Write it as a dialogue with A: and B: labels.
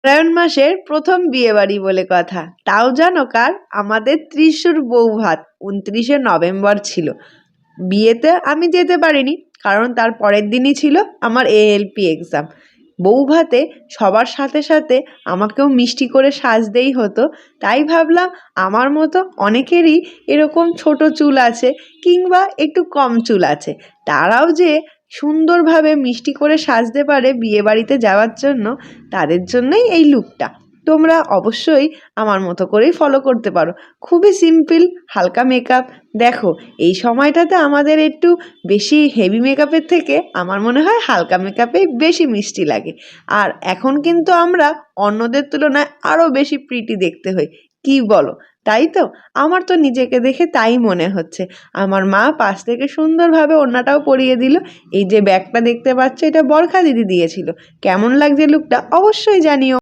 A: নারায়ণ মাসের প্রথম বিয়েবাড়ি বলে কথা, তাও জানো কার? আমাদের ত্রিশুর বৌভাত 29শে নভেম্বর ছিল। বিয়েতে আমি যেতে পারিনি, কারণ তার পরের দিনই ছিল আমার এএলপি এক্সাম। বৌভাতে সবার সাথে সাথে আমাকেও মিষ্টি করে সাজতেই হতো, তাই ভাবলাম আমার মতো অনেকেরই এরকম ছোট চুল আছে কিংবা একটু কম চুল আছে, তারাও যে সুন্দরভাবে মিষ্টি করে সাজতে পারে বিয়েবাড়িতে যাওয়ার জন্য, তাদের জন্যই এই লুকটা। তোমরা অবশ্যই আমার মতো করেই ফলো করতে পারো। খুবই সিম্পল, হালকা মেকআপ। দেখো, এই সময়টাতে আমাদের একটু বেশি হেভি মেকআপের থেকে আমার মনে হয় হালকা মেকআপেই বেশি মিষ্টি লাগে। আর এখন কিন্তু আমরা অন্যদের তুলনায় আরও বেশি প্রিটি দেখতে হই, কি বলো? তাই তো? আমার তো নিজেকে দেখে তাই মনে হচ্ছে। আমার মা পাশ থেকে সুন্দরভাবে ওড়নাটাও পরিয়ে দিল। এই যে ব্যাগটা দেখতে পাচ্ছ, এটা বরখা দিদি দিয়েছিল। কেমন লাগছে লুকটা অবশ্যই জানিও।